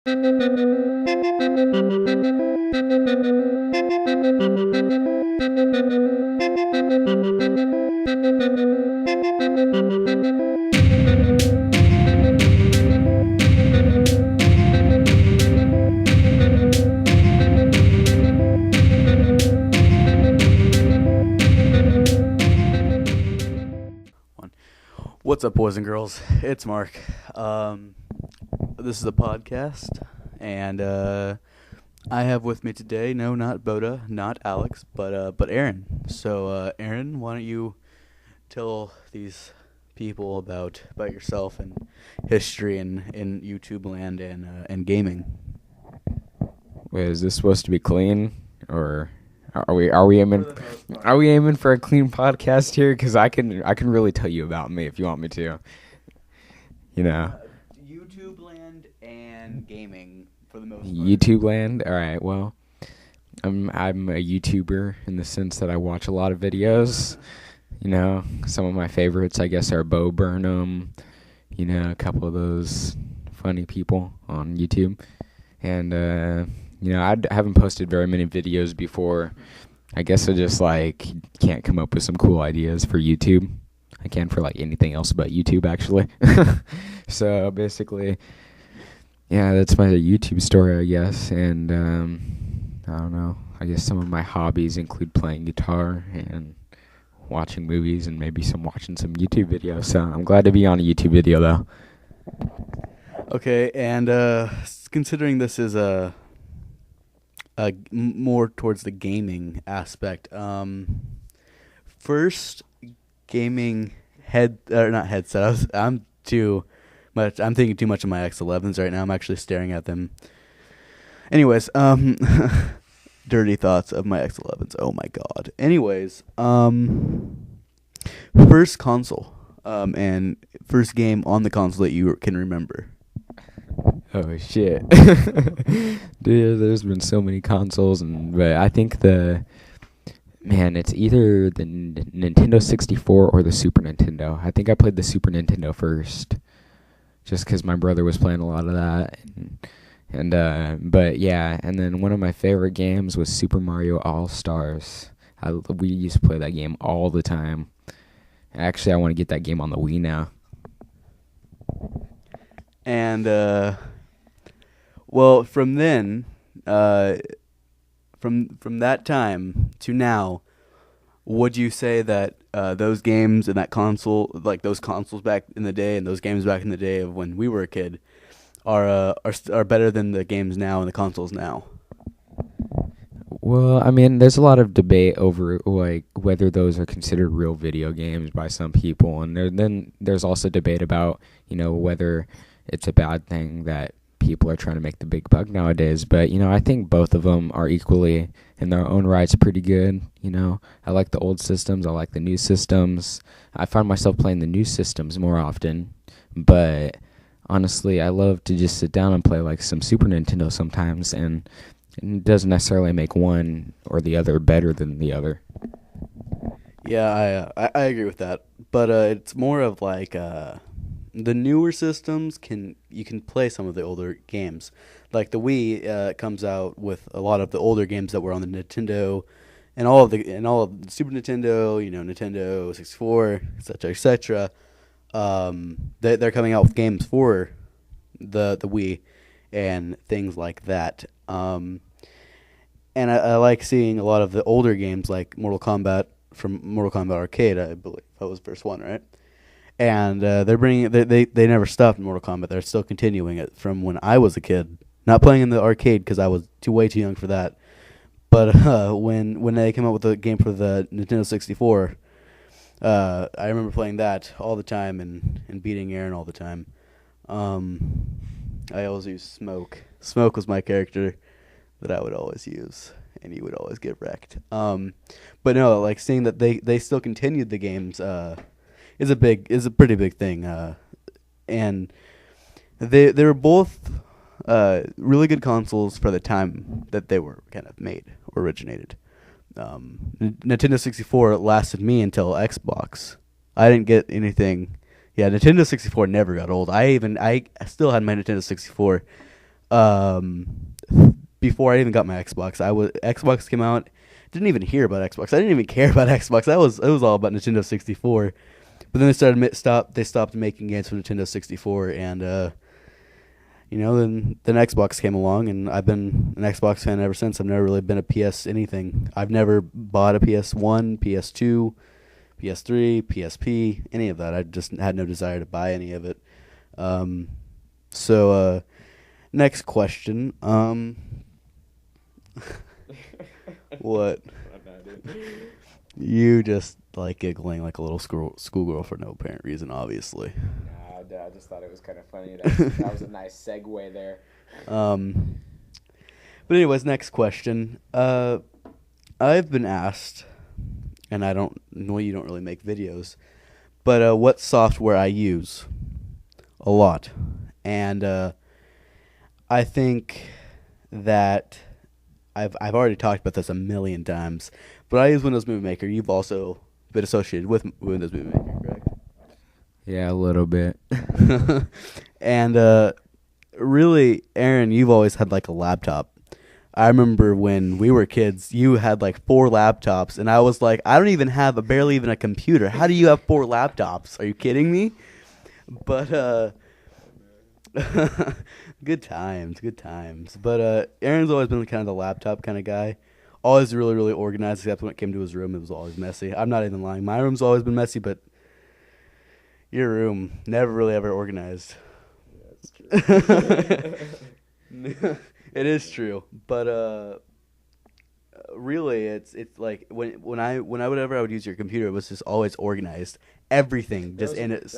What's up, boys and girls? It's Mark. This is a podcast, and I have with me today, no, not Boda, not Alex, but Aaron. So, Aaron, why don't you tell these people about yourself and history in YouTube land and gaming? Wait, is this supposed to be clean, or are we aiming for a clean podcast here? Because I can really tell you about me if you want me to. YouTube land and gaming for the most part. YouTube land. All right. Well, I'm a YouTuber in the sense that I watch a lot of videos. Some of my favorites, I guess, are Bo Burnham. A couple of those funny people on YouTube, and I haven't posted very many videos before. I guess I just can't come up with some cool ideas for YouTube. I can for anything else but YouTube, actually. So basically, yeah, that's my YouTube story, I guess. And I don't know. I guess some of my hobbies include playing guitar and watching movies and maybe watching some YouTube videos. So I'm glad to be on a YouTube video, though. Okay, and considering this is more towards the gaming aspect. First, gaming not headset. I'm thinking too much of my X11s right now. I'm actually staring at them. Anyways, dirty thoughts of my X11s. Oh my god. Anyways, first console, and first game on the console that you can remember. Oh shit. Dude, there's been so many consoles, but I think it's either the Nintendo 64 or the Super Nintendo. I think I played the Super Nintendo first, just because my brother was playing a lot of that. But yeah, and then one of my favorite games was Super Mario All-Stars. We used to play that game all the time. Actually, I want to get that game on the Wii now. And well, from then, from that time to now, would you say that those games and that console, those consoles back in the day and those games back in the day of when we were a kid, are better than the games now and the consoles now? Well, I mean, there's a lot of debate over whether those are considered real video games by some people, and then there's also debate about whether it's a bad thing that people are trying to make the big buck nowadays. But I think both of them are equally in their own rights pretty good. I like the old systems, I like the new systems. I find myself playing the new systems more often, but honestly, I love to just sit down and play some Super Nintendo sometimes, and it doesn't necessarily make one or the other better than the other. Yeah, I agree with that, but it's more of the newer systems you can play some of the older games. Like the Wii comes out with a lot of the older games that were on the Nintendo and all of the Super Nintendo, Nintendo 64, etc., etc. They're coming out with games for the Wii and things like that. And I like seeing a lot of the older games like Mortal Kombat from Mortal Kombat Arcade. I believe that was the first one, right? And they're bringing they never stopped Mortal Kombat. They're still continuing it from when I was a kid. Not playing in the arcade because I was way too young for that. But when they came out with a game for the Nintendo 64, I remember playing that all the time and beating Aaron all the time. I always used Smoke. Smoke was my character that I would always use, and he would always get wrecked. But no, seeing that they still continued the games is a pretty big thing. And they were both really good consoles for the time that they were kind of made or originated. Nintendo 64 lasted me until Xbox. I didn't get anything. Yeah, Nintendo 64 never got old. I still had my Nintendo 64 Um, before I even got my Xbox, Xbox came out. Didn't even hear about Xbox. I didn't even care about Xbox. It was all about Nintendo 64. But then they stopped making games for Nintendo 64, and then Xbox came along, and I've been an Xbox fan ever since. I've never really been a PS anything. I've never bought a PS1, PS2, PS3, PSP, any of that. I just had no desire to buy any of it. Um, so next question. What? You just like giggling like a little schoolgirl for no apparent reason, obviously. Nah, I just thought it was kind of funny. That was a nice segue there. But anyways, next question. I've been asked, and I don't know you don't really make videos, but what software I use a lot, and I think that I've already talked about this a million times, but I use Windows Movie Maker. You've also been associated with Windows Movie Maker, correct? Yeah, a little bit. And really, Aaron, you've always had like a laptop. I remember when we were kids, you had like 4 laptops, and I was like, I don't even have barely even a computer. How do you have 4 laptops? Are you kidding me? But good times, good times. But Aaron's always been kind of the laptop kind of guy. Always really, really organized, except when it came to his room, it was always messy. I'm not even lying. My room's always been messy, but your room, never really ever organized. That's true. It is true. But really, it's like when I would use your computer, it was just always organized. Everything just in it.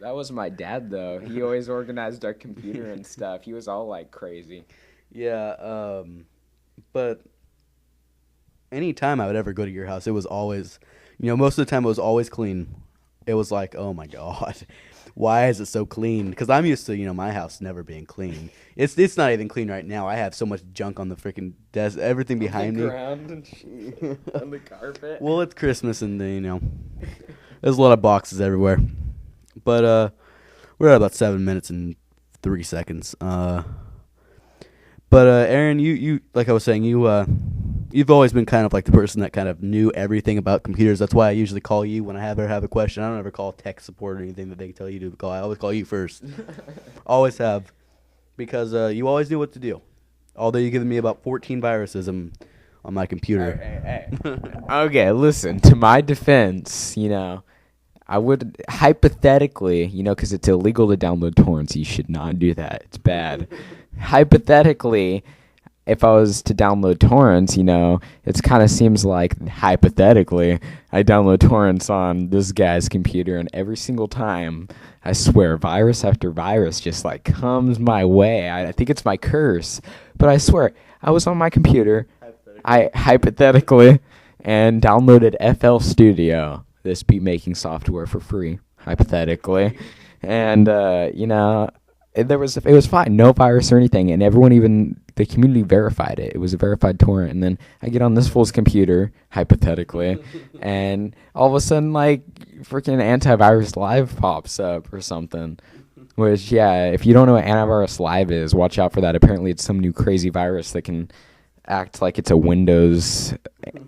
That was my dad, though. He always organized our computer and stuff. He was all like crazy. Yeah, but anytime I would ever go to your house, it was always, most of the time it was always clean. It was like, oh my God, why is it so clean? Because I'm used to, my house never being clean. It's not even clean right now. I have so much junk on the freaking desk, everything behind me. Ground and shit, on the carpet. Well, it's Christmas and, there's a lot of boxes everywhere. But we're at about 7 minutes and 3 seconds. But Aaron, you like I was saying, you've always been kind of like the person that kind of knew everything about computers. That's why I usually call you when I have a question. I don't ever call tech support or anything that they tell you to call. I always call you first. Always have, because you always knew what to do. Although you've given me about 14 viruses on my computer. Hey. Okay, listen. To my defense, I would hypothetically, because it's illegal to download torrents. You should not do that. It's bad. Hypothetically, if I was to download torrents, it kind of seems like hypothetically I download torrents on this guy's computer, and every single time, I swear, virus after virus just like comes my way. I think it's my curse, but I swear, I was on my computer, I hypothetically, and downloaded FL Studio, this beat making software, for free, hypothetically, and it was fine, no virus or anything, and the community verified it. It was a verified torrent, and then I get on this fool's computer, hypothetically, and all of a sudden, like, freaking Antivirus Live pops up or something. Which, yeah, if you don't know what Antivirus Live is, watch out for that. Apparently, it's some new crazy virus that can act like it's a Windows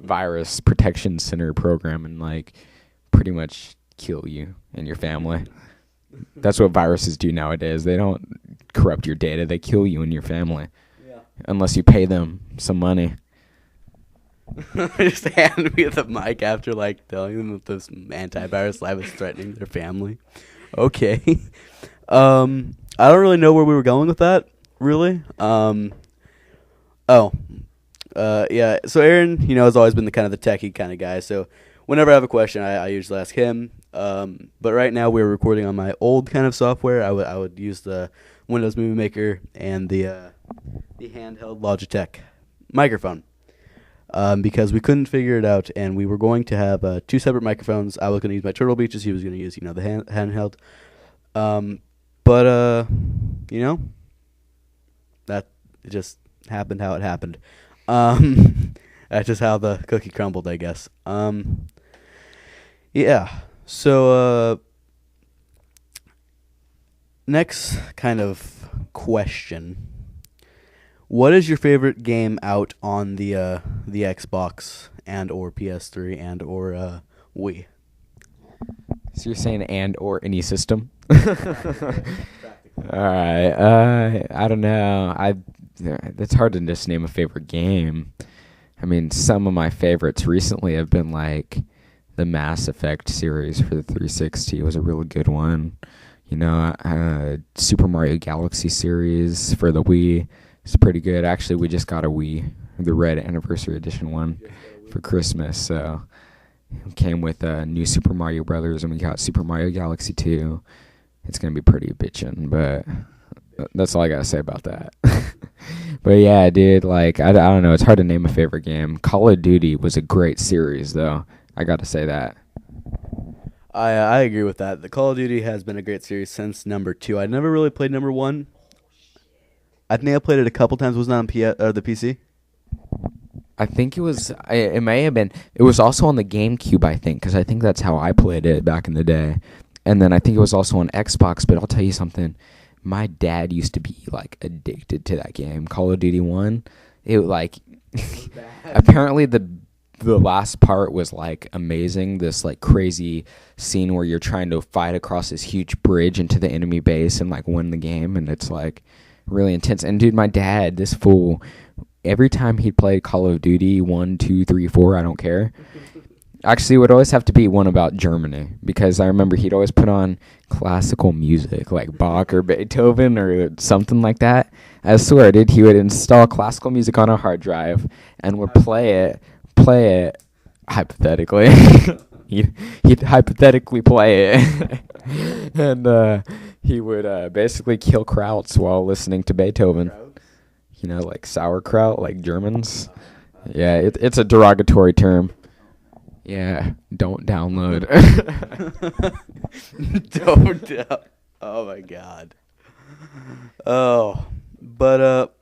virus protection center program and, like, pretty much kill you and your family. That's what viruses do nowadays. They don't corrupt your data. They kill you and your family. Yeah. Unless you pay them some money. Just hand me the mic after, like, telling them that this Antivirus Live is threatening their family. Okay. I don't really know where we were going with that, really. Yeah. So Aaron, has always been the kind of the techie kind of guy. So whenever I have a question, I usually ask him. But right now we're recording on my old kind of software. I would use the Windows Movie Maker and the handheld Logitech microphone. Because we couldn't figure it out, and we were going to have 2 separate microphones. I was going to use my Turtle Beaches. He was going to use, the handheld. But that just happened how it happened. That's just how the cookie crumbled, I guess. Yeah. So, next kind of question What is your favorite game out on the Xbox and or PS3 and or Wii? So you're saying and or any system? All right. I don't know. It's hard to just name a favorite game. I mean, some of my favorites recently have been like the Mass Effect series for the 360 was a really good one. You know, Super Mario Galaxy series for the Wii is pretty good. Actually, we just got a Wii, the Red Anniversary Edition one, for Christmas. So it came with new Super Mario Brothers, and we got Super Mario Galaxy 2. It's gonna be pretty bitchin', but that's all I gotta say about that. But yeah, dude, like I don't know. It's hard to name a favorite game. Call of Duty was a great series, though. I gotta say that. I agree with that. The Call of Duty has been a great series since number 2. I never really played number 1. I think I played it a couple times. Was it on the PC? I think it was. It may have been. It was also on the GameCube, I think, because I think that's how I played it back in the day. And then I think it was also on Xbox. But I'll tell you something. My dad used to be like addicted to that game, Call of Duty 1. It like apparently the last part was like amazing. This like crazy scene where you're trying to fight across this huge bridge into the enemy base and like win the game, and it's like really intense. And dude, my dad, this fool, every time he'd play Call of Duty 1, 2, 3, 4, I don't care. Actually, it would always have to be one about Germany, because I remember he'd always put on classical music like Bach or Beethoven or something like that. I swear, dude, he would install classical music on a hard drive and would play it hypothetically. he'd hypothetically play it. And he would basically kill Krauts while listening to Beethoven. You know, like sauerkraut, like Germans. Yeah, it's a derogatory term. Yeah, don't download. Oh my god. Oh, but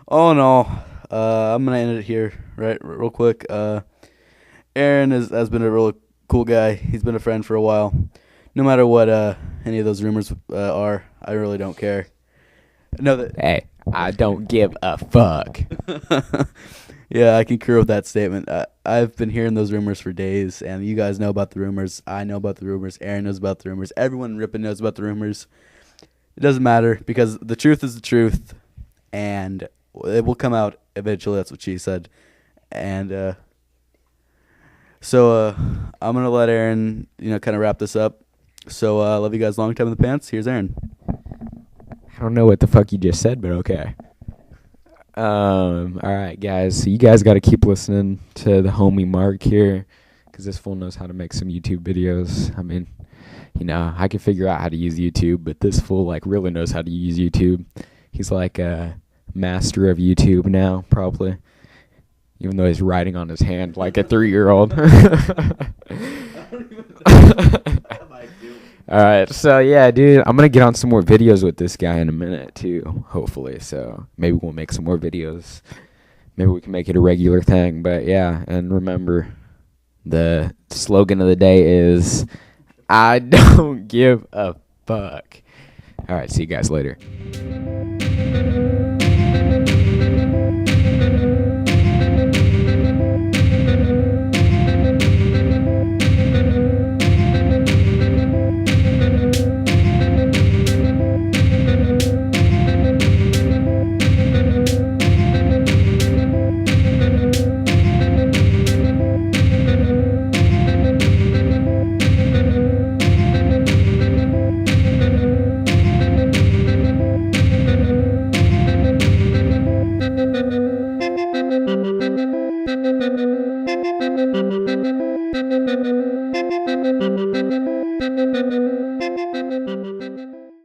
all in all, I'm gonna end it here, right, real quick. Aaron has been a real cool guy. He's been a friend for a while. No matter what any of those rumors are, I really don't care. Hey, I don't give a fuck. Yeah, I concur with that statement. I've been hearing those rumors for days, and you guys know about the rumors. I know about the rumors. Aaron knows about the rumors. Everyone in Ripon knows about the rumors. It doesn't matter, because the truth is the truth, and it will come out eventually. That's what she said. And so I'm going to let Aaron, kind of wrap this up. So love you guys. Long time in the pants. Here's Aaron. I don't know what the fuck you just said, but okay. All right, guys. So you guys got to keep listening to the homie Mark here, because this fool knows how to make some YouTube videos. I mean, I can figure out how to use YouTube, but this fool like really knows how to use YouTube. He's like a master of YouTube now, probably, even though he's writing on his hand like a 3-year-old. All right, so yeah, dude, I'm gonna get on some more videos with this guy in a minute too, hopefully. So maybe we'll make some more videos. Maybe we can make it a regular thing. But yeah, and remember, the slogan of the day is, I don't give a fuck. All right, see you guys later.